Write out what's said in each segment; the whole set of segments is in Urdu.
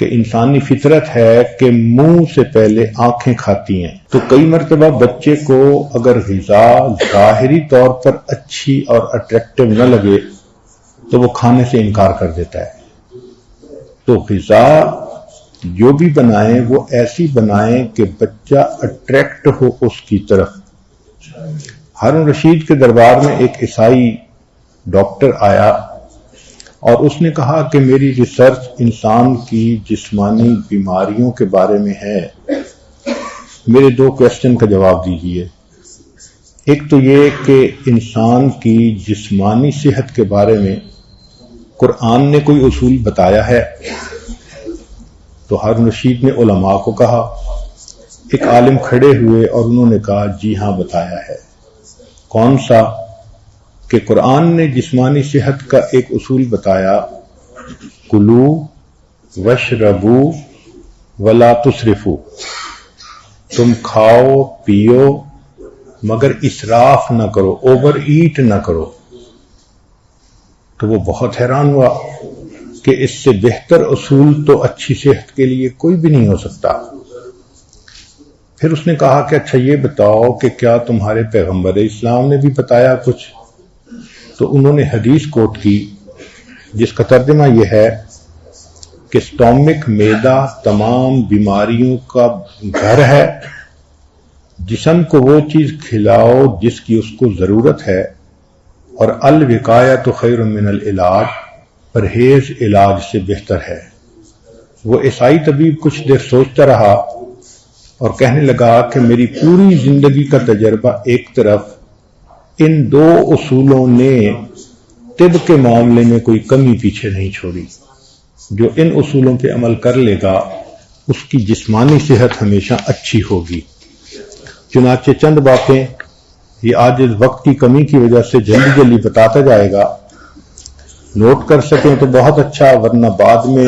کہ انسانی فطرت ہے کہ منہ سے پہلے آنکھیں کھاتی ہیں، تو کئی مرتبہ بچے کو اگر غذا ظاہری طور پر اچھی اور اٹریکٹیو نہ لگے تو وہ کھانے سے انکار کر دیتا ہے۔ تو غذا جو بھی بنائیں وہ ایسی بنائیں کہ بچہ اٹریکٹ ہو اس کی طرف۔ ہارون رشید کے دربار میں ایک عیسائی ڈاکٹر آیا اور اس نے کہا کہ میری ریسرچ انسان کی جسمانی بیماریوں کے بارے میں ہے، میرے 2 کویسچن کا جواب دیجیے۔ ایک تو یہ کہ انسان کی جسمانی صحت کے بارے میں قرآن نے کوئی اصول بتایا ہے؟ تو ہارون رشید نے علماء کو کہا، ایک عالم کھڑے ہوئے اور انہوں نے کہا جی ہاں بتایا ہے۔ کون سا؟ کہ قرآن نے جسمانی صحت کا ایک اصول بتایا، کلو واشربو ولا تسرفو، تم کھاؤ پیو مگر اسراف نہ کرو، اوور ایٹ نہ کرو۔ تو وہ بہت حیران ہوا کہ اس سے بہتر اصول تو اچھی صحت کے لیے کوئی بھی نہیں ہو سکتا۔ پھر اس نے کہا کہ اچھا یہ بتاؤ کہ کیا تمہارے پیغمبر اسلام نے بھی بتایا کچھ؟ تو انہوں نے حدیث کوٹ کی جس کا ترجمہ یہ ہے کہ سٹومک معدہ تمام بیماریوں کا گھر ہے، جسم کو وہ چیز کھلاؤ جس کی اس کو ضرورت ہے، اور الوقایۃ خیر من العلاج، پرہیز علاج سے بہتر ہے۔ وہ عیسائی طبیب کچھ دیر سوچتا رہا اور کہنے لگا کہ میری پوری زندگی کا تجربہ ایک طرف، ان 2 اصولوں نے طب کے معاملے میں کوئی کمی پیچھے نہیں چھوڑی۔ جو ان اصولوں پہ عمل کر لے گا اس کی جسمانی صحت ہمیشہ اچھی ہوگی۔ چنانچہ چند باتیں یہ آج اس وقت کی کمی کی وجہ سے جلدی جلدی بتاتا جائے گا، نوٹ کر سکیں تو بہت اچھا، ورنہ بعد میں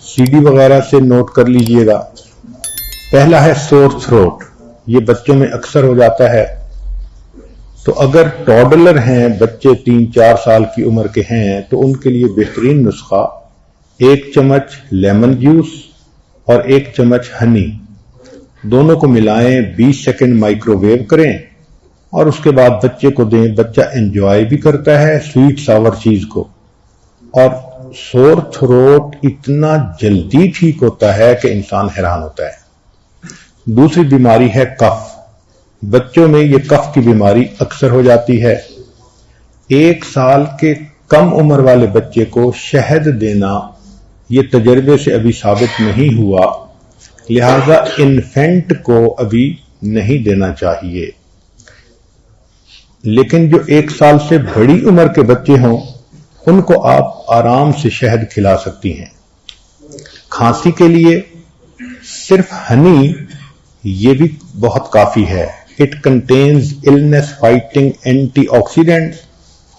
سی ڈی وغیرہ سے نوٹ کر لیجئے گا۔ پہلا ہے سور تھروٹ، یہ بچوں میں اکثر ہو جاتا ہے۔ تو اگر ٹوڈلر ہیں، بچے 3-4 سال کی عمر کے ہیں، تو ان کے لیے بہترین نسخہ 1 چمچ لیمن جوس اور 1 چمچ ہنی، دونوں کو ملائیں، 20 سیکنڈ مائکرو ویو کریں اور اس کے بعد بچے کو دیں۔ بچہ انجوائے بھی کرتا ہے سویٹ ساور چیز کو، اور سور تھروٹ اتنا جلدی ٹھیک ہوتا ہے کہ انسان حیران ہوتا ہے۔ دوسری بیماری ہے کف۔ بچوں میں یہ کف کی بیماری اکثر ہو جاتی ہے۔ 1 سال کے کم عمر والے بچے کو شہد دینا یہ تجربے سے ابھی ثابت نہیں ہوا، لہذا انفینٹ کو ابھی نہیں دینا چاہیے۔ لیکن جو 1 سال سے بڑی عمر کے بچے ہوں ان کو آپ آرام سے شہد کھلا سکتی ہیں۔ کھانسی کے لیے صرف ہنی یہ بھی بہت کافی ہے۔ It contains illness fighting antioxidants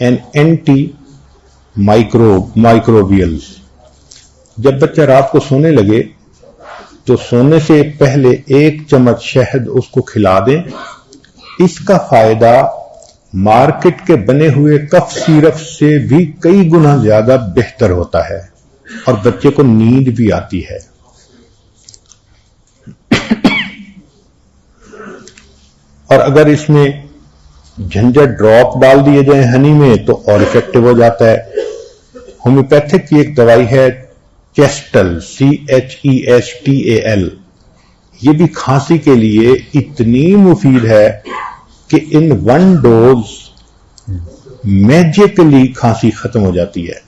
and antimicrobials۔ جب بچہ رات کو سونے لگے تو سونے سے پہلے 1 چمچ شہد اس کو کھلا دیں۔ اس کا فائدہ مارکیٹ کے بنے ہوئے کف سیرپ سے بھی کئی گنا زیادہ بہتر ہوتا ہے اور بچے کو نیند بھی آتی ہے۔ اور اگر اس میں جھنجھٹ ڈراپ ڈال دیے جائیں ہنی میں تو اور افیکٹو ہو جاتا ہے۔ ہومیوپیتھک کی ایک دوائی ہے چیسٹل، CHESTAL، یہ بھی کھانسی کے لیے اتنی مفید ہے کہ ان 1 ڈوز میجیکلی کھانسی ختم ہو جاتی ہے۔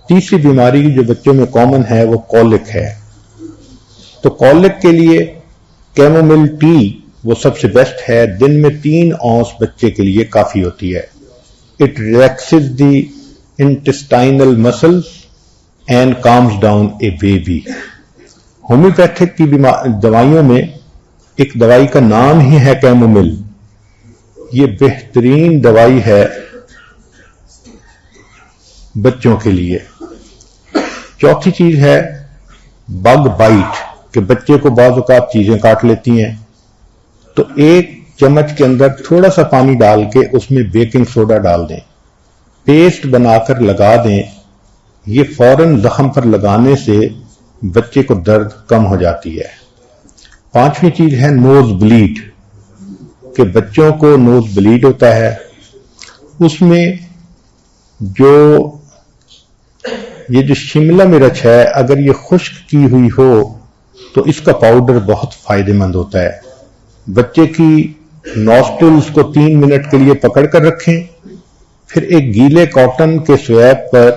تیسری بیماری جو بچوں میں کامن ہے وہ کولک ہے۔ تو کولک کے لیے کیمومل ٹی وہ سب سے بیسٹ ہے، دن میں 3 اونس بچے کے لیے کافی ہوتی ہے۔ It relaxes the intestinal muscles and calms down a baby. Homeopathic کی دوائیوں میں ایک دوائی کا نام ہی ہے کیمومل، یہ بہترین دوائی ہے بچوں کے لیے۔ چوتھی چیز ہے بگ بائٹ، کہ بچے کو بعض اوقات چیزیں کاٹ لیتی ہیں، تو 1 چمچ کے اندر تھوڑا سا پانی ڈال کے اس میں بیکنگ سوڈا ڈال دیں، پیسٹ بنا کر لگا دیں۔ یہ فوراً زخم پر لگانے سے بچے کو درد کم ہو جاتی ہے۔ پانچویں چیز ہے نوز بلیڈ، کہ بچوں کو نوز بلیڈ ہوتا ہے، اس میں یہ جو شملہ مرچ ہے اگر یہ خشک کی ہوئی ہو تو اس کا پاؤڈر بہت فائدہ مند ہوتا ہے۔ بچے کی نوسٹلز کو 3 منٹ کے لیے پکڑ کر رکھیں، پھر ایک گیلے کاٹن کے سویپ پر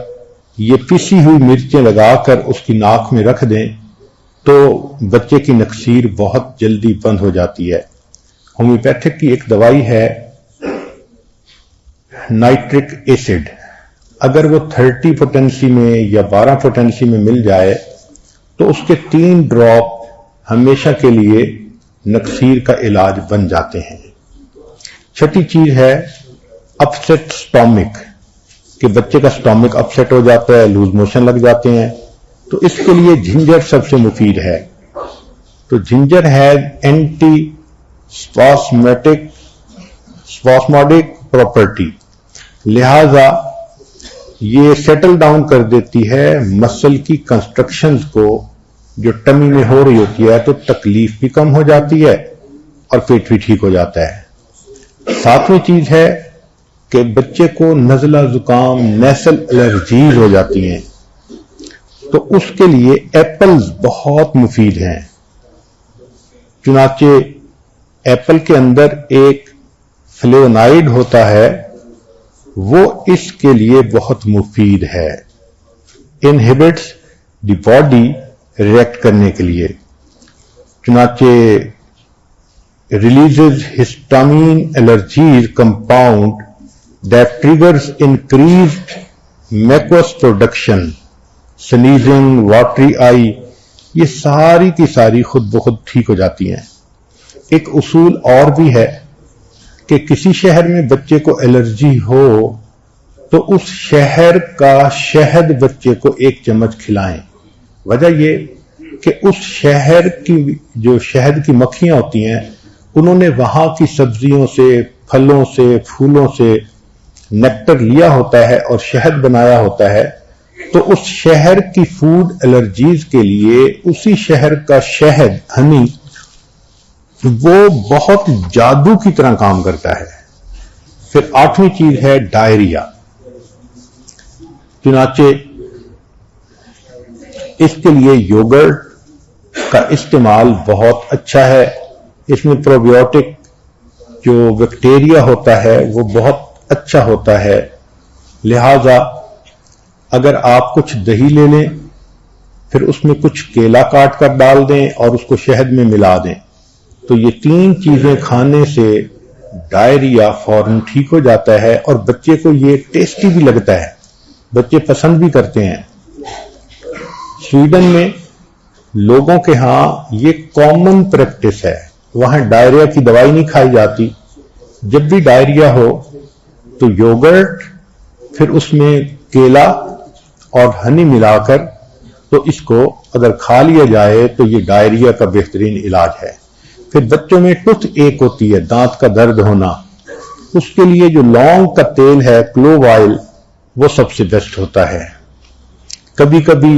یہ پسی ہوئی مرچیں لگا کر اس کی ناک میں رکھ دیں تو بچے کی نکسیر بہت جلدی بند ہو جاتی ہے۔ ہومیوپیتھک کی ایک دوائی ہے نائٹرک ایسڈ، اگر وہ 30 پوٹینسی میں یا 12 پوٹینسی میں مل جائے تو اس کے 3 ڈراپ ہمیشہ کے لیے نکسیر کا علاج بن جاتے ہیں۔ چھٹی چیز ہے اپسیٹ سٹامک، کہ بچے کا سٹامک اپسیٹ ہو جاتا ہے، لوز موشن لگ جاتے ہیں، تو اس کے لیے جنجر سب سے مفید ہے۔ تو جنجر ہے اینٹی اسپاسموڈک پراپرٹی، لہذا یہ سیٹل ڈاؤن کر دیتی ہے مسل کی کنسٹرکشنز کو جو ٹمی میں ہو رہی ہوتی ہے، تو تکلیف بھی کم ہو جاتی ہے اور پیٹ بھی ٹھیک ہو جاتا ہے۔ 7ویں چیز ہے کہ بچے کو نزلہ زکام نیسل الرجیز ہو جاتی ہیں، تو اس کے لیے ایپلز بہت مفید ہیں۔ چنانچہ ایپل کے اندر ایک فلیونائڈ ہوتا ہے، وہ اس کے لیے بہت مفید ہے، انہیبٹس دی باڈی ریئیکٹ کرنے کے لیے۔ چنانچہ releases histamine allergies compound that triggers increased mucus production, sneezing, watery eye, یہ ساری کی ساری خود بخود ٹھیک ہو جاتی ہیں۔ ایک اصول اور بھی ہے کہ کسی شہر میں بچے کو الرجی ہو تو اس شہر کا شہد بچے کو 1 چمچ کھلائیں۔ وجہ یہ کہ اس شہر کی جو شہد کی مکھیاں ہوتی ہیں انہوں نے وہاں کی سبزیوں سے، پھلوں سے، پھولوں سے نیکٹر لیا ہوتا ہے اور شہد بنایا ہوتا ہے، تو اس شہر کی فوڈ الرجیز کے لیے اسی شہر کا شہد، ہنی، وہ بہت جادو کی طرح کام کرتا ہے۔ پھر 8ویں چیز ہے ڈائریا، چنانچہ اس کے لیے یوگرٹ کا استعمال بہت اچھا ہے، اس میں پروبیوٹک جو بیکٹیریا ہوتا ہے وہ بہت اچھا ہوتا ہے، لہذا اگر آپ کچھ دہی لے لیں، پھر اس میں کچھ کیلا کاٹ کر ڈال دیں اور اس کو شہد میں ملا دیں، تو یہ 3 چیزیں کھانے سے ڈائریا فوراً ٹھیک ہو جاتا ہے، اور بچے کو یہ ٹیسٹی بھی لگتا ہے، بچے پسند بھی کرتے ہیں۔ سویڈن میں لوگوں کے ہاں یہ کامن پریکٹس ہے، وہاں ڈائریا کی دوائی نہیں کھائی جاتی، جب بھی ڈائریا ہو تو یوگرٹ، پھر اس میں کیلا اور ہنی ملا کر، تو اس کو اگر کھا لیا جائے تو یہ ڈائریا کا بہترین علاج ہے۔ پھر بچوں میں ٹوتھ ایک ہوتی ہے، دانت کا درد ہونا، اس کے لیے جو لونگ کا تیل ہے، کلوو آئل، وہ سب سے بیسٹ ہوتا ہے۔ کبھی کبھی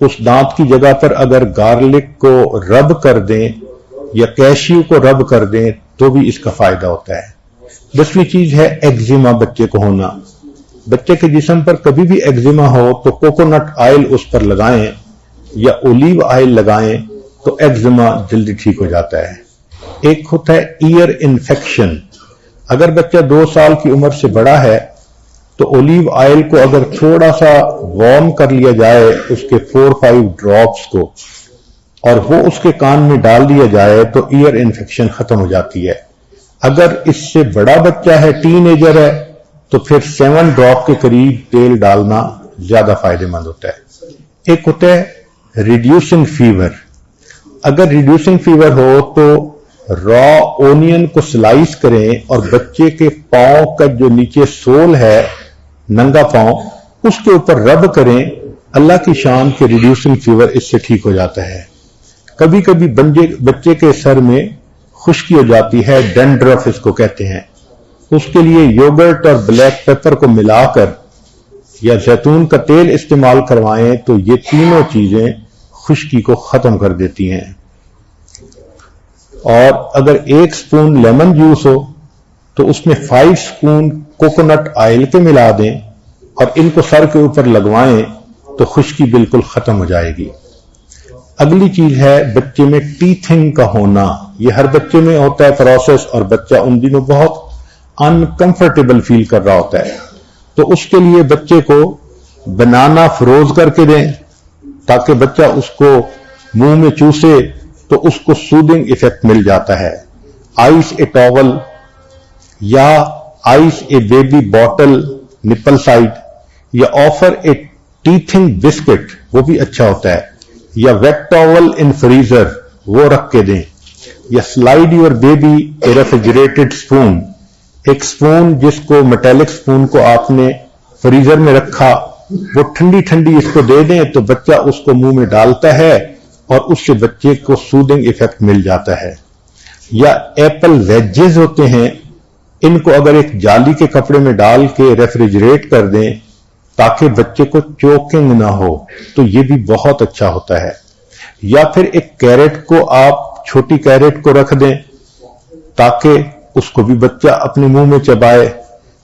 اس دانت کی جگہ پر اگر گارلک کو رب کر دیں یا کیشیو کو رب کر دیں تو بھی اس کا فائدہ ہوتا ہے۔ 10ویں چیز ہے ایگزیما بچے کو ہونا۔ بچے کے جسم پر کبھی بھی ایگزیما ہو تو کوکونٹ آئل اس پر لگائیں یا اولیو آئل لگائیں تو ایگزیما جلدی ٹھیک ہو جاتا ہے۔ ایک ہوتا ہے ایئر انفیکشن، اگر بچہ 2 سال کی عمر سے بڑا ہے تو اولیو آئل کو اگر تھوڑا سا وارم کر لیا جائے اس کے 4-5 ڈراپس کو، اور وہ اس کے کان میں ڈال دیا جائے تو ایئر انفیکشن ختم ہو جاتی ہے۔ اگر اس سے بڑا بچہ ہے، ٹین ایجر ہے، تو پھر 7 ڈراپ کے قریب تیل ڈالنا زیادہ فائدہ مند ہوتا ہے۔ ایک ہوتا ہے ریڈیوسنگ فیور، اگر ریڈیوسنگ فیور ہو تو را اونین کو سلائس کریں اور بچے کے پاؤں کا جو نیچے سول ہے، ننگا پاؤں، اس کے اوپر رب کریں، اللہ کی شان کے ریڈیوسنگ فیور اس سے ٹھیک ہو جاتا ہے۔ کبھی کبھی بچے کے سر میں خشکی ہو جاتی ہے، ڈینڈرف اس کو کہتے ہیں، اس کے لیے یوگرٹ اور بلیک پیپر کو ملا کر یا زیتون کا تیل استعمال کروائیں تو یہ تینوں چیزیں خشکی کو ختم کر دیتی ہیں. اور اگر 1 سپون لیمن جوس ہو تو اس میں 5 سپون کوکونٹ آئل کے ملا دیں اور ان کو سر کے اوپر لگوائیں تو خشکی بالکل ختم ہو جائے گی. اگلی چیز ہے بچے میں ٹیتھنگ کا ہونا. یہ ہر بچے میں ہوتا ہے پروسیس، اور بچہ ان دنوں بہت انکمفرٹیبل فیل کر رہا ہوتا ہے. تو اس کے لیے بچے کو بنانا فروز کر کے دیں تاکہ بچہ اس کو منہ میں چوسے تو اس کو سودنگ ایفیکٹ مل جاتا ہے. آئس اے ٹاول یا ice a baby bottle nipple side یا آفر اے ٹیتھنگ بسکٹ، وہ بھی اچھا ہوتا ہے. یا ویٹ ٹاول ان فریزر، وہ رکھ کے دیں. یا slide your baby a refrigerated spoon, ایک اسپون جس کو میٹیلک اسپون کو آپ نے فریزر میں رکھا، وہ ٹھنڈی ٹھنڈی اس کو دے دیں تو بچہ اس کو منہ میں ڈالتا ہے اور اس سے بچے کو سودنگ ایفیکٹ مل جاتا ہے. یا ایپل ویجز ہوتے ہیں، ان کو اگر ایک جالی کے کپڑے میں ڈال کے ریفریجریٹ کر دیں تاکہ بچے کو چوکنگ نہ ہو تو یہ بھی بہت اچھا ہوتا ہے. یا پھر ایک کیرٹ کو آپ چھوٹی کیرٹ کو رکھ دیں تاکہ اس کو بھی بچہ اپنے منہ میں چبائے،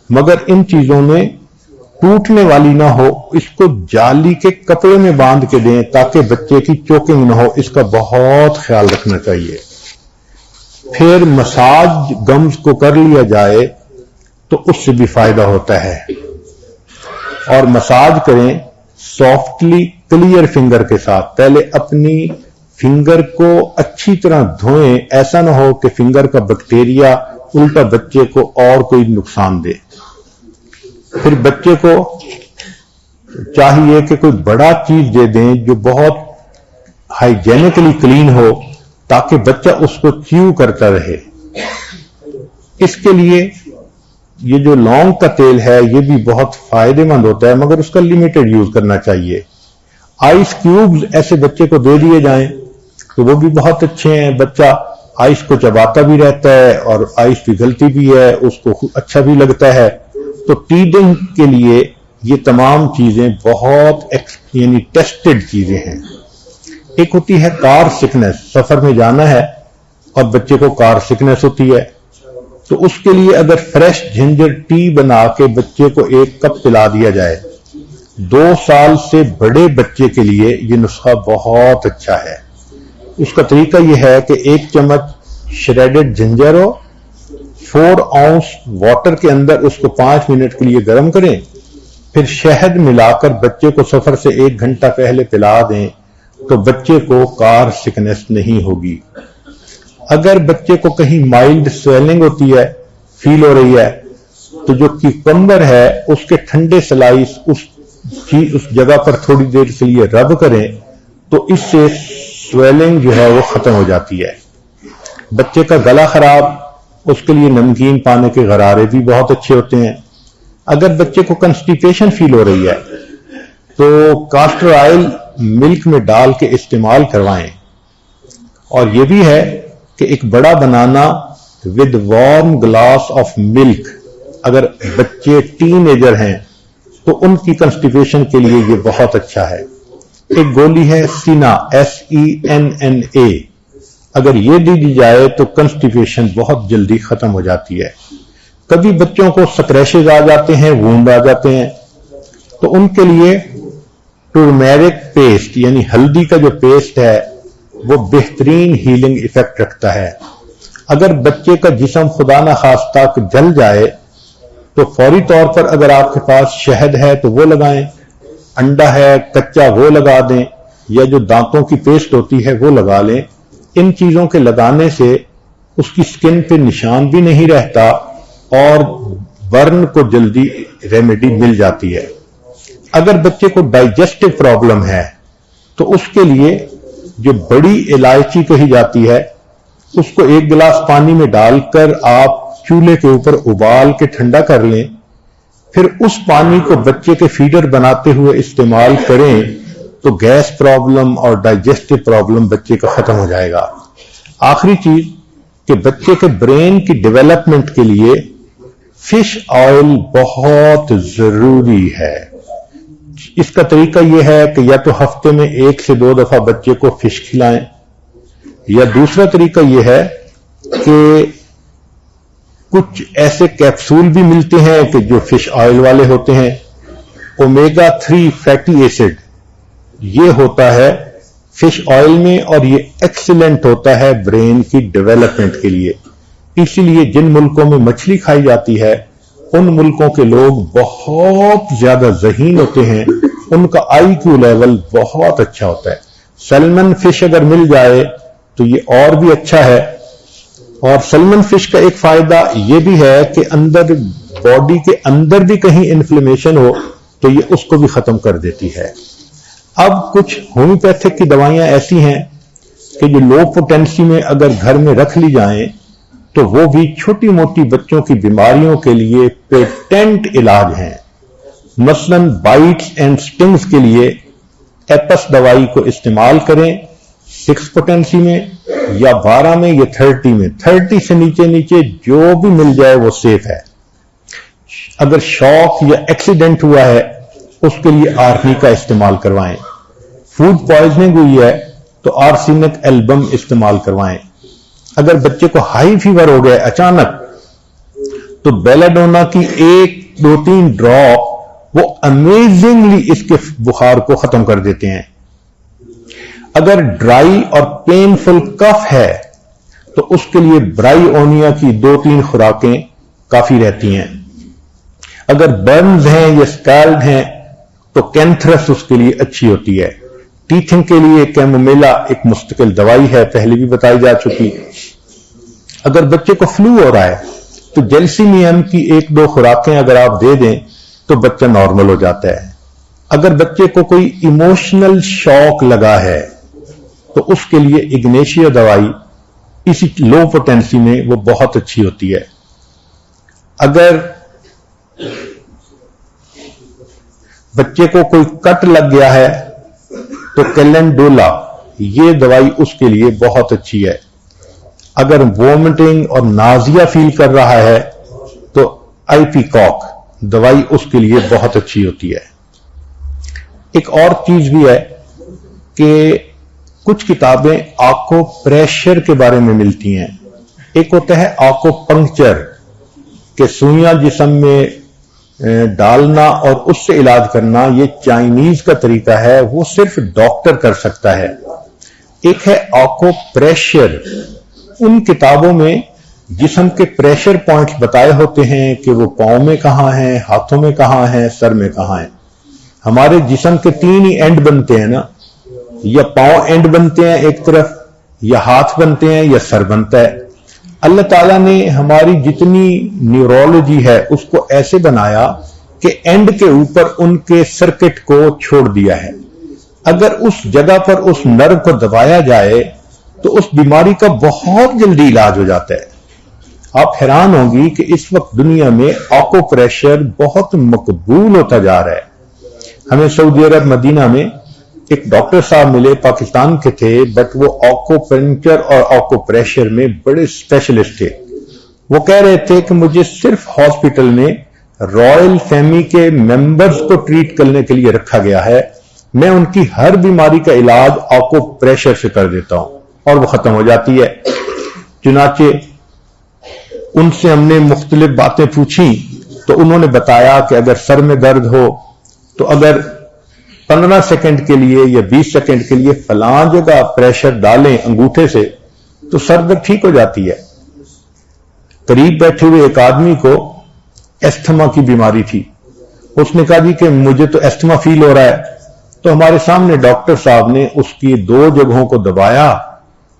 مگر ان چیزوں میں ٹوٹنے والی نہ ہو. اس کو جالی کے کپڑے میں باندھ کے دیں تاکہ بچے کی چوکنگ نہ ہو. اس کا بہت خیال رکھنا چاہیے. پھر مساج گمز کو کر لیا جائے تو اس سے بھی فائدہ ہوتا ہے. اور مساج کریں سافٹلی کلیئر فنگر کے ساتھ. پہلے اپنی فنگر کو اچھی طرح دھوئیں، ایسا نہ ہو کہ فنگر کا بیکٹیریا الٹا بچے کو اور کوئی نقصان دے. پھر بچے کو چاہیے کہ کوئی بڑا چیز دے دیں جو بہت ہائیجینکلی کلین ہو تاکہ بچہ اس کو چیو کرتا رہے. اس کے لیے یہ جو لونگ کا تیل ہے یہ بھی بہت فائدہ مند ہوتا ہے، مگر اس کا لمیٹڈ یوز کرنا چاہیے. آئس کیوبز ایسے بچے کو دے دیے جائیں تو وہ بھی بہت اچھے ہیں. بچہ آئس کو چباتا بھی رہتا ہے اور آئس پگھلتی بھی ہے، اس کو اچھا بھی لگتا ہے. تو ٹیڈنگ کے لیے یہ تمام چیزیں بہت یعنی ٹیسٹڈ چیزیں ہیں. ایک ہوتی ہے کار سکنس، سفر میں جانا ہے اور بچے کو کار سکنس ہوتی ہے تو اس کے لیے اگر فریش جنجر ٹی بنا کے بچے کو 1 کپ پلا دیا جائے، 2 سال سے بڑے بچے کے لیے یہ نسخہ بہت اچھا ہے. اس کا طریقہ یہ ہے کہ 1 چمچ شریڈڈ جنجر ہو، 4 اونس واٹر کے اندر اس کو 5 منٹ کے لیے گرم کریں، پھر شہد ملا کر بچے کو سفر سے 1 گھنٹہ پہلے پلا دیں تو بچے کو کار سکنس نہیں ہوگی. اگر بچے کو کہیں مائلڈ سویلنگ ہوتی ہے، فیل ہو رہی ہے، تو جو کیکمبر ہے اس کے ٹھنڈے سلائس اس جگہ پر تھوڑی دیر کے لیے رب کریں تو اس سے سویلنگ جو ہے وہ ختم ہو جاتی ہے. بچے کا گلا خراب، اس کے لیے نمکین پانے کے غرارے بھی بہت اچھے ہوتے ہیں. اگر بچے کو کنسٹیپیشن فیل ہو رہی ہے تو کاسٹر آئل ملک میں ڈال کے استعمال کروائیں. اور یہ بھی ہے کہ ایک بڑا banana with warm glass of milk, اگر بچے ٹین ایجر ہیں تو ان کی کنسٹیپیشن کے لیے یہ بہت اچھا ہے. ایک گولی ہے سینا، SENNA، اگر یہ دی جائے تو کنسٹیپیشن بہت جلدی ختم ہو جاتی ہے. کبھی بچوں کو سکریشز آ جاتے ہیں، وونڈ آ جاتے ہیں، تو ان کے لیے ٹرمیرک پیسٹ یعنی ہلدی کا جو پیسٹ ہے وہ بہترین ہیلنگ ایفیکٹ رکھتا ہے. اگر بچے کا جسم خدا نہ خواستہ جل جائے تو فوری طور پر اگر آپ کے پاس شہد ہے تو وہ لگائیں، انڈا ہے کچا وہ لگا دیں، یا جو دانتوں کی پیسٹ ہوتی ہے وہ لگا لیں. ان چیزوں کے لگانے سے اس کی سکن پہ نشان بھی نہیں رہتا اور برن کو جلدی ریمیڈی مل جاتی ہے. اگر بچے کو ڈائجسٹو پرابلم ہے تو اس کے لیے جو بڑی الائچی کہی جاتی ہے اس کو 1 گلاس پانی میں ڈال کر آپ چولہے کے اوپر ابال کے ٹھنڈا کر لیں، پھر اس پانی کو بچے کے فیڈر بناتے ہوئے استعمال کریں تو گیس پرابلم اور ڈائجسٹو پرابلم بچے کا ختم ہو جائے گا. آخری چیز کہ بچے کے برین کی ڈیولپمنٹ کے لیے فش آئل بہت ضروری ہے. اس کا طریقہ یہ ہے کہ یا تو ہفتے میں 1 سے 2 دفعہ بچے کو فش کھلائیں، یا دوسرا طریقہ یہ ہے کہ کچھ ایسے کیپسول بھی ملتے ہیں کہ جو فش آئل والے ہوتے ہیں، اومیگا 3 فیٹی ایسڈ یہ ہوتا ہے فش آئل میں، اور یہ ایکسیلنٹ ہوتا ہے برین کی ڈیولپمنٹ کے لیے. اسی لیے جن ملکوں میں مچھلی کھائی جاتی ہے ان ملکوں کے لوگ بہت زیادہ ذہین ہوتے ہیں، ان کا آئی کیو لیول بہت اچھا ہوتا ہے. سیلمن فش اگر مل جائے تو یہ اور بھی اچھا ہے. اور سیلمن فش کا ایک فائدہ یہ بھی ہے کہ اندر باڈی کے اندر بھی کہیں انفلیمیشن ہو تو یہ اس کو بھی ختم کر دیتی ہے. اب کچھ ہومیوپیتھک کی دوائیاں ایسی ہیں کہ جو لو پوٹینسی میں اگر گھر میں رکھ لی جائیں تو وہ بھی چھوٹی موٹی بچوں کی بیماریوں کے لیے پیٹنٹ علاج ہیں. مثلا بائٹس اینڈ سٹنگز کے لیے ایپس دوائی کو استعمال کریں 6 پوٹینسی میں یا 12 میں یا 30 میں. 30 سے نیچے جو بھی مل جائے وہ سیف ہے. اگر شوک یا ایکسیڈنٹ ہوا ہے اس کے لیے آرنی کا استعمال کروائیں. فوڈ پوائزننگ ہوئی ہے تو آرسینک ایلبم استعمال کروائیں. اگر بچے کو ہائی فیور ہو گیا اچانک تو بیلاڈونا کی 1 2 3 ڈراپ وہ امیزنگلی اس کے بخار کو ختم کر دیتے ہیں. اگر ڈرائی اور پینفل کف ہے تو اس کے لیے برائی اونیا کی 2-3 خوراکیں کافی رہتی ہیں. اگر برنز ہیں یا اسکالڈ ہیں تو کینتھرس اس کے لیے اچھی ہوتی ہے. ٹیتھنگ کے لیے کیمومیلا ایک مستقل دوائی ہے، پہلے بھی بتائی جا چکی. اگر بچے کو فلو ہو رہا ہے تو جیلسیمیم کی 1-2 خوراکیں اگر آپ دے دیں تو بچہ نارمل ہو جاتا ہے. اگر بچے کو کوئی ایموشنل شوق لگا ہے تو اس کے لیے اگنیشیا دوائی اسی لو پوٹینسی میں وہ بہت اچھی ہوتی ہے. اگر بچے کو کوئی کٹ لگ گیا ہے تو کیلنڈولا یہ دوائی اس کے لیے بہت اچھی ہے. اگر وومٹنگ اور نازیا فیل کر رہا ہے تو آئی پی کاک دوائی اس کے لیے بہت اچھی ہوتی ہے. ایک اور چیز بھی ہے کہ کچھ کتابیں آکو پریشر کے بارے میں ملتی ہیں. ایک ہوتا ہے آکو پنکچر کہ سوئیاں جسم میں ڈالنا اور اس سے علاج کرنا، یہ چائنیز کا طریقہ ہے، وہ صرف ڈاکٹر کر سکتا ہے. ایک ہے آکو پریشر. ان کتابوں میں جسم کے پریشر پوائنٹس بتائے ہوتے ہیں کہ وہ پاؤں میں کہاں ہیں، ہاتھوں میں کہاں ہیں، سر میں کہاں ہیں. ہمارے جسم کے 3 ہی اینڈ بنتے ہیں نا، یا پاؤں اینڈ بنتے ہیں ایک طرف، یا ہاتھ بنتے ہیں، یا سر بنتا ہے. اللہ تعالیٰ نے ہماری جتنی نیورولوجی ہے اس کو ایسے بنایا کہ اینڈ کے اوپر ان کے سرکٹ کو چھوڑ دیا ہے. اگر اس جگہ پر اس نرو کو دبایا جائے تو اس بیماری کا بہت جلدی علاج ہو جاتا ہے. آپ حیران ہوں گی کہ اس وقت دنیا میں آکو پریشر بہت مقبول ہوتا جا رہا ہے. ہمیں سعودی عرب مدینہ میں ایک ڈاکٹر صاحب ملے، پاکستان کے تھے، بٹ وہ آکو پنکچر اور آکو پریشر میں بڑے اسپیشلسٹ تھے. وہ کہہ رہے تھے کہ مجھے صرف ہاسپٹل میں رائل فیملی کے ممبرز کو ٹریٹ کرنے کے لیے رکھا گیا ہے، میں ان کی ہر بیماری کا علاج آکو پریشر سے کر دیتا ہوں اور وہ ختم ہو جاتی ہے. چنانچہ ان سے ہم نے مختلف باتیں پوچھی تو انہوں نے بتایا کہ اگر سر میں درد ہو تو اگر 15 سیکنڈ کے لیے یا 20 سیکنڈ کے لیے فلاں جگہ پریشر ڈالیں انگوٹھے سے تو سر درد ٹھیک ہو جاتی ہے. قریب بیٹھے ہوئے ایک آدمی کو ایستھما کی بیماری تھی. اس نے کہا جی کہ مجھے تو ایستھما فیل ہو رہا ہے. تو ہمارے سامنے ڈاکٹر صاحب نے اس کی 2 جگہوں کو دبایا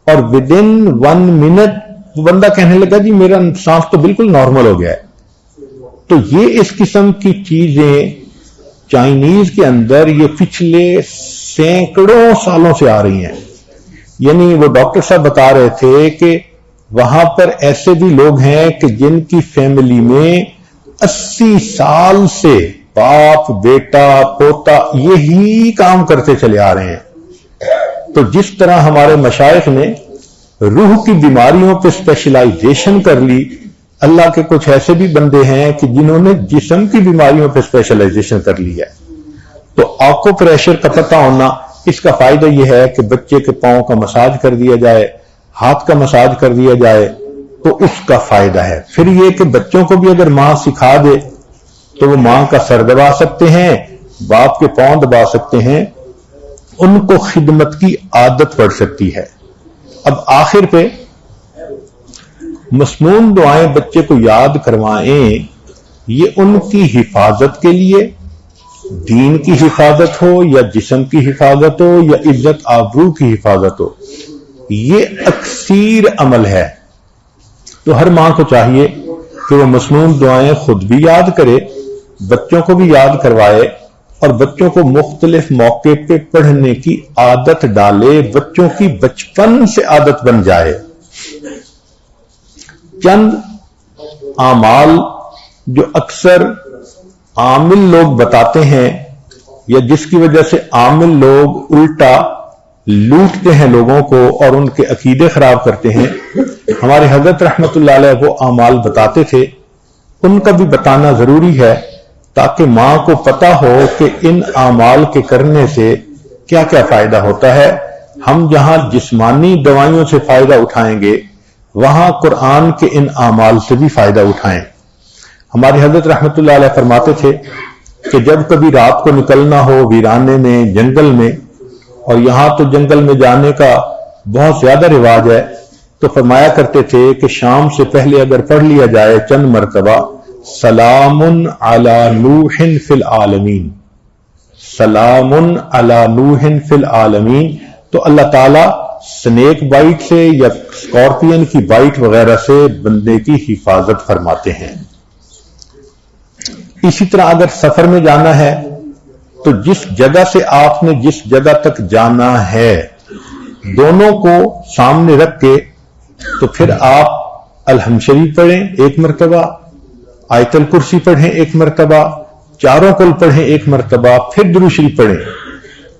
اور ودن 1 منٹ وہ بندہ کہنے لگا جی میرا سانس تو بالکل نارمل ہو گیا ہے. تو یہ اس قسم کی چیزیں چائنیز کے اندر یہ پچھلے سینکڑوں سالوں سے آ رہی ہیں. یعنی وہ ڈاکٹر صاحب بتا رہے تھے کہ وہاں پر ایسے بھی لوگ ہیں کہ جن کی فیملی میں 80 سال سے باپ بیٹا پوتا یہی کام کرتے چلے آ رہے ہیں. تو جس طرح ہمارے مشائخ نے روح کی بیماریوں پہ اسپیشلائزیشن کر لی، اللہ کے کچھ ایسے بھی بندے ہیں کہ جنہوں نے جسم کی بیماریوں پہ اسپیشلائزیشن کر لی ہے. تو آکو پریشر کا پتہ ہونا، اس کا فائدہ یہ ہے کہ بچے کے پاؤں کا مساج کر دیا جائے، ہاتھ کا مساج کر دیا جائے تو اس کا فائدہ ہے۔ پھر یہ کہ بچوں کو بھی اگر ماں سکھا دے تو وہ ماں کا سر دبا سکتے ہیں، باپ کے پاؤں دبا سکتے ہیں، ان کو خدمت کی عادت پڑ سکتی ہے۔ اب آخر پہ مسنون دعائیں بچے کو یاد کروائیں، یہ ان کی حفاظت کے لیے، دین کی حفاظت ہو یا جسم کی حفاظت ہو یا عزت آبرو کی حفاظت ہو، یہ اکثیر عمل ہے۔ تو ہر ماں کو چاہیے کہ وہ مسنون دعائیں خود بھی یاد کرے، بچوں کو بھی یاد کروائے، اور بچوں کو مختلف موقع پہ پڑھنے کی عادت ڈالے، بچوں کی بچپن سے عادت بن جائے۔ چند اعمال جو اکثر عامل لوگ بتاتے ہیں یا جس کی وجہ سے عامل لوگ الٹا لوٹتے ہیں لوگوں کو اور ان کے عقیدے خراب کرتے ہیں، ہمارے حضرت رحمت اللہ علیہ وہ اعمال بتاتے تھے، ان کا بھی بتانا ضروری ہے تاکہ ماں کو پتہ ہو کہ ان اعمال کے کرنے سے کیا کیا فائدہ ہوتا ہے۔ ہم جہاں جسمانی دوائیوں سے فائدہ اٹھائیں گے وہاں قرآن کے ان اعمال سے بھی فائدہ اٹھائیں۔ ہمارے حضرت رحمت اللہ علیہ فرماتے تھے کہ جب کبھی رات کو نکلنا ہو ویرانے میں، جنگل میں، اور یہاں تو جنگل میں جانے کا بہت زیادہ رواج ہے، تو فرمایا کرتے تھے کہ شام سے پہلے اگر پڑھ لیا جائے چند مرتبہ سلام علی نوح فی العالمین، سلام علی نوح فی العالمین، تو اللہ تعالیٰ سنیک بائٹ سے یا اسکارپین کی بائٹ وغیرہ سے بندے کی حفاظت فرماتے ہیں۔ اسی طرح اگر سفر میں جانا ہے تو جس جگہ سے آپ نے جس جگہ تک جانا ہے دونوں کو سامنے رکھ کے تو پھر آپ الحمد شریف پڑھیں ایک مرتبہ، آیت الکرسی پڑھیں ایک مرتبہ، چاروں کل پڑھیں ایک مرتبہ، پھر درود شریف پڑھیں،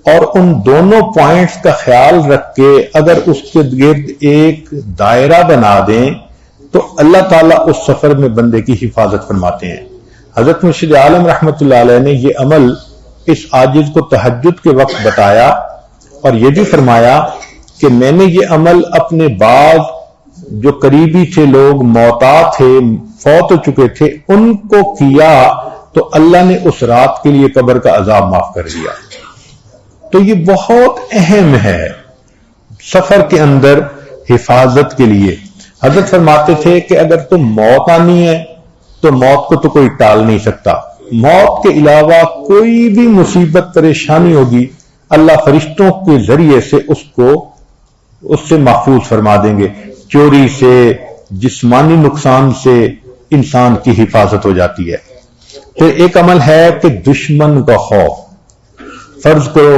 اور ان دونوں پوائنٹس کا خیال رکھ کے اگر اس کے گرد ایک دائرہ بنا دیں تو اللہ تعالیٰ اس سفر میں بندے کی حفاظت فرماتے ہیں۔ حضرت مرشد عالم رحمت اللہ علیہ نے یہ عمل اس عاجز کو تہجد کے وقت بتایا اور یہ بھی فرمایا کہ میں نے یہ عمل اپنے بعض جو قریبی تھے لوگ موتا تھے، فوت ہو چکے تھے، ان کو کیا تو اللہ نے اس رات کے لیے قبر کا عذاب معاف کر دیا۔ تو یہ بہت اہم ہے سفر کے اندر حفاظت کے لیے۔ حضرت فرماتے تھے کہ اگر تم موت آنی ہے تو موت کو تو کوئی ٹال نہیں سکتا، موت کے علاوہ کوئی بھی مصیبت پریشانی ہوگی اللہ فرشتوں کے ذریعے سے اس سے محفوظ فرما دیں گے، چوری سے، جسمانی نقصان سے انسان کی حفاظت ہو جاتی ہے۔ پھر ایک عمل ہے کہ دشمن کا خوف، فرض کرو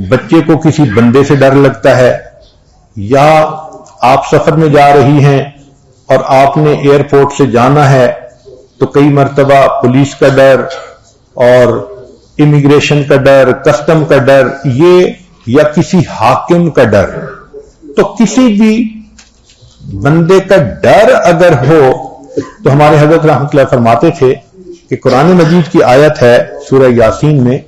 بچے کو کسی بندے سے ڈر لگتا ہے، یا آپ سفر میں جا رہی ہیں اور آپ نے ایئرپورٹ سے جانا ہے تو کئی مرتبہ پولیس کا ڈر اور امیگریشن کا ڈر، کسٹم کا ڈر، یہ یا کسی حاکم کا ڈر، تو کسی بھی بندے کا ڈر اگر ہو تو ہمارے حضرت رحمت اللہ فرماتے تھے کہ قرآن مجید کی آیت ہے سورہ یاسین میں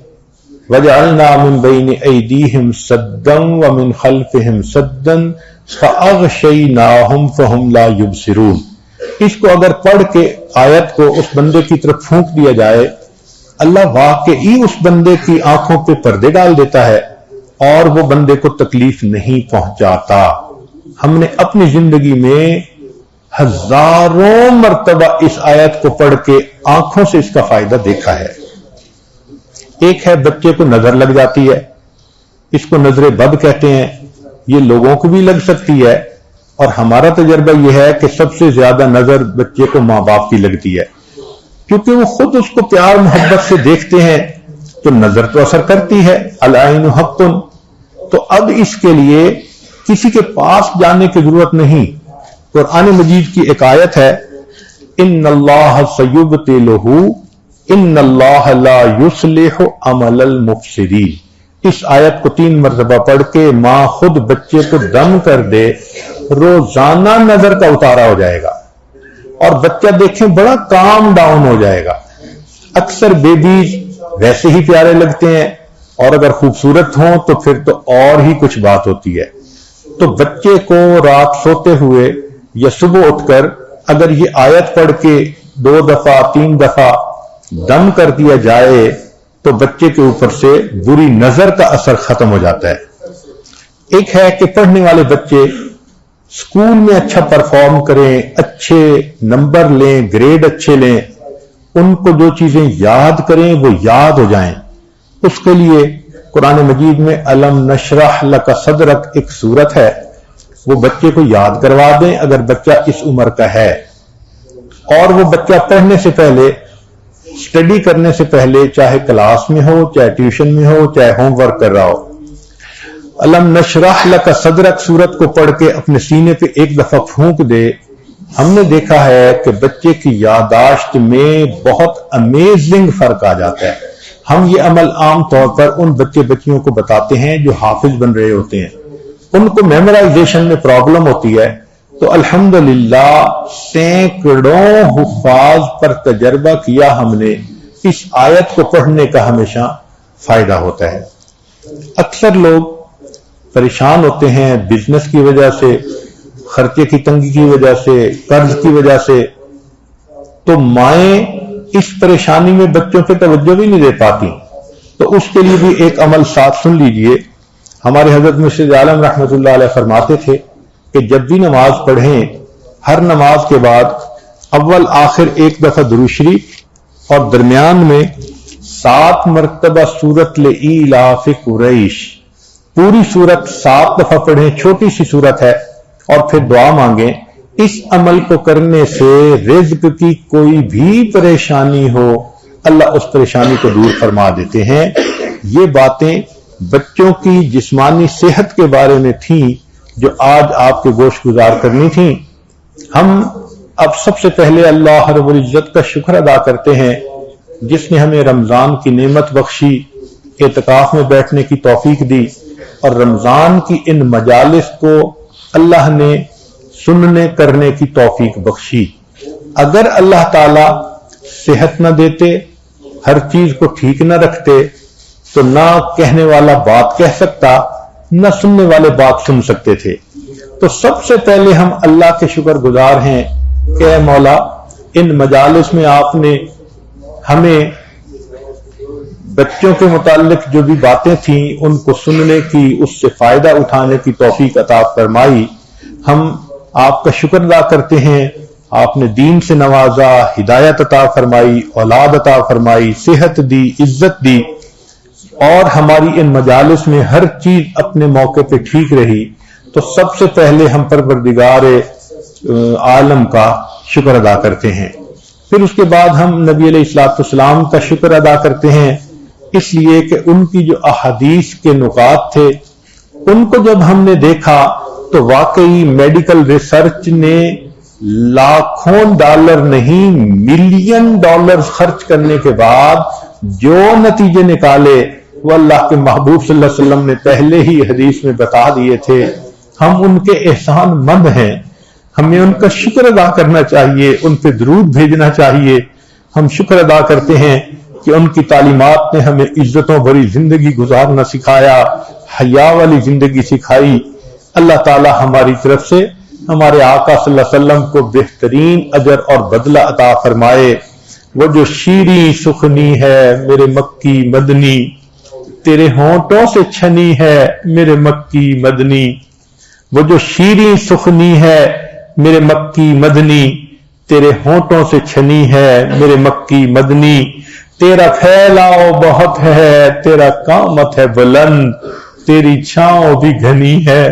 وَجَعَلْنَا مِن بَيْنِ أَيْدِيهِمْ سَدًّا وَمِنْ خَلْفِهِمْ سَدًّا فَأَغْشَيْنَاهُمْ فَهُمْ لَا يُبْصِرُونَ۔ اس کو اگر پڑھ کے آیت کو اس بندے کی طرف پھونک دیا جائے، اللہ واقعی اس بندے کی آنکھوں پہ پردے ڈال دیتا ہے اور وہ بندے کو تکلیف نہیں پہنچاتا۔ ہم نے اپنی زندگی میں ہزاروں مرتبہ اس آیت کو پڑھ کے آنکھوں سے اس کا فائدہ دیکھا ہے۔ ایک ہے بچے کو نظر لگ جاتی ہے، اس کو نظر بد کہتے ہیں، یہ لوگوں کو بھی لگ سکتی ہے، اور ہمارا تجربہ یہ ہے کہ سب سے زیادہ نظر بچے کو ماں باپ کی لگتی ہے، کیونکہ وہ خود اس کو پیار محبت سے دیکھتے ہیں تو نظر تو اثر کرتی ہے، العین حق۔ تو اب اس کے لیے کسی کے پاس جانے کی ضرورت نہیں، قرآن مجید کی ایک آیت ہے ان اللہ سیبطلہ ان اللہ لا یصلح عمل المفسدین۔ اس آیت کو 3 مرتبہ پڑھ کے ماں خود بچے کو دم کر دے، روزانہ نظر کا اتارا ہو جائے گا اور بچہ دیکھیں بڑا کام ڈاؤن ہو جائے گا۔ اکثر بیبیز ویسے ہی پیارے لگتے ہیں، اور اگر خوبصورت ہوں تو پھر تو اور ہی کچھ بات ہوتی ہے۔ تو بچے کو رات سوتے ہوئے یا صبح اٹھ کر اگر یہ آیت پڑھ کے 2 دفعہ 3 دفعہ دم کر دیا جائے تو بچے کے اوپر سے بری نظر کا اثر ختم ہو جاتا ہے۔ ایک ہے کہ پڑھنے والے بچے اسکول میں اچھا پرفارم کریں، اچھے نمبر لیں، گریڈ اچھے لیں، ان کو جو چیزیں یاد کریں وہ یاد ہو جائیں۔ اس کے لیے قرآن مجید میں الم نشرح لک صدرک ایک سورت ہے، وہ بچے کو یاد کروا دیں اگر بچہ اس عمر کا ہے، اور وہ بچہ پڑھنے سے پہلے، اسٹڈی کرنے سے پہلے، چاہے کلاس میں ہو، چاہے ٹیوشن میں ہو، چاہے ہوم ورک کر رہا ہو، الم نشرح لک صدرک سورت کو پڑھ کے اپنے سینے پہ ایک دفعہ پھونک دے۔ ہم نے دیکھا ہے کہ بچے کی یادداشت میں بہت امیزنگ فرق آ جاتا ہے۔ ہم یہ عمل عام طور پر ان بچے بچیوں کو بتاتے ہیں جو حافظ بن رہے ہوتے ہیں، ان کو میمورائزیشن میں پرابلم ہوتی ہے، تو الحمدللہ سینکڑوں حفاظ پر تجربہ کیا ہم نے، اس آیت کو پڑھنے کا ہمیشہ فائدہ ہوتا ہے۔ اکثر لوگ پریشان ہوتے ہیں بزنس کی وجہ سے، خرچے کی تنگی کی وجہ سے، قرض کی وجہ سے، تو مائیں اس پریشانی میں بچوں پہ توجہ بھی نہیں دے پاتی، تو اس کے لیے بھی ایک عمل ساتھ سن لیجئے۔ ہمارے حضرت مرشد عالم رحمۃ اللہ علیہ فرماتے تھے کہ جب بھی نماز پڑھیں، ہر نماز کے بعد اول آخر ایک دفعہ درود شریف اور درمیان میں 7 مرتبہ سورت لإیلاف قریش، پوری سورت 7 دفعہ پڑھیں، چھوٹی سی سورت ہے، اور پھر دعا مانگیں۔ اس عمل کو کرنے سے رزق کی کوئی بھی پریشانی ہو، اللہ اس پریشانی کو دور فرما دیتے ہیں۔ یہ باتیں بچوں کی جسمانی صحت کے بارے میں تھیں جو آج آپ کے گوش گزار کرنی تھیں۔ ہم اب سب سے پہلے اللہ رب العزت کا شکر ادا کرتے ہیں جس نے ہمیں رمضان کی نعمت بخشی، اعتکاف میں بیٹھنے کی توفیق دی، اور رمضان کی ان مجالس کو اللہ نے سننے کرنے کی توفیق بخشی۔ اگر اللہ تعالی صحت نہ دیتے، ہر چیز کو ٹھیک نہ رکھتے، تو نہ کہنے والا بات کہہ سکتا، نہ سننے والے بات سن سکتے تھے۔ تو سب سے پہلے ہم اللہ کے شکر گزار ہیں کہ اے مولا، ان مجالس میں آپ نے ہمیں بچوں کے متعلق جو بھی باتیں تھیں ان کو سننے کی، اس سے فائدہ اٹھانے کی توفیق عطا فرمائی۔ ہم آپ کا شکر ادا کرتے ہیں، آپ نے دین سے نوازا، ہدایت عطا فرمائی، اولاد عطا فرمائی، صحت دی، عزت دی، اور ہماری ان مجالس میں ہر چیز اپنے موقع پہ ٹھیک رہی۔ تو سب سے پہلے ہم پروردگار عالم کا شکر ادا کرتے ہیں۔ پھر اس کے بعد ہم نبی علیہ الصلوۃ والسلام کا شکر ادا کرتے ہیں، اس لیے کہ ان کی جو احادیث کے نکات تھے ان کو جب ہم نے دیکھا تو واقعی میڈیکل ریسرچ نے لاکھوں ڈالر نہیں ملین ڈالر خرچ کرنے کے بعد جو نتیجے نکالے وہ اللہ کے محبوب صلی اللہ علیہ وسلم نے پہلے ہی حدیث میں بتا دیے تھے۔ ہم ان کے احسان مند ہیں، ہمیں ان کا شکر ادا کرنا چاہیے، ان پہ درود بھیجنا چاہیے۔ ہم شکر ادا کرتے ہیں کہ ان کی تعلیمات نے ہمیں عزتوں بھری زندگی گزارنا سکھایا، حیا والی زندگی سکھائی۔ اللہ تعالی ہماری طرف سے ہمارے آقا صلی اللہ علیہ وسلم کو بہترین اجر اور بدلہ عطا فرمائے۔ وہ جو شیریں سخنی ہے میرے مکی مدنی، تیرے ہونٹوں سے چھنی ہے میرے مکی مدنی، وہ جو شیریں سخنی ہے میرے مکی مدنی، تیرے ہونٹوں سے چھنی ہے میرے مکی مدنی، تیرا پھیلاؤ بہت ہے، تیرا قامت ہے بلند، تیری چھاؤں بھی گھنی ہے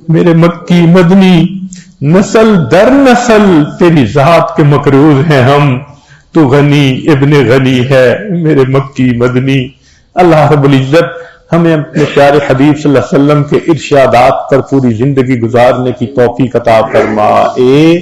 میرے مکی مدنی، نسل در نسل تیری ذات کے مقروض ہیں ہم، تو غنی ابن غنی ہے میرے مکی مدنی۔ اللہ رب العزت ہمیں اپنے پیارے حبیب صلی اللہ علیہ وسلم کے ارشادات پر پوری زندگی گزارنے کی توفیق عطا فرمائے۔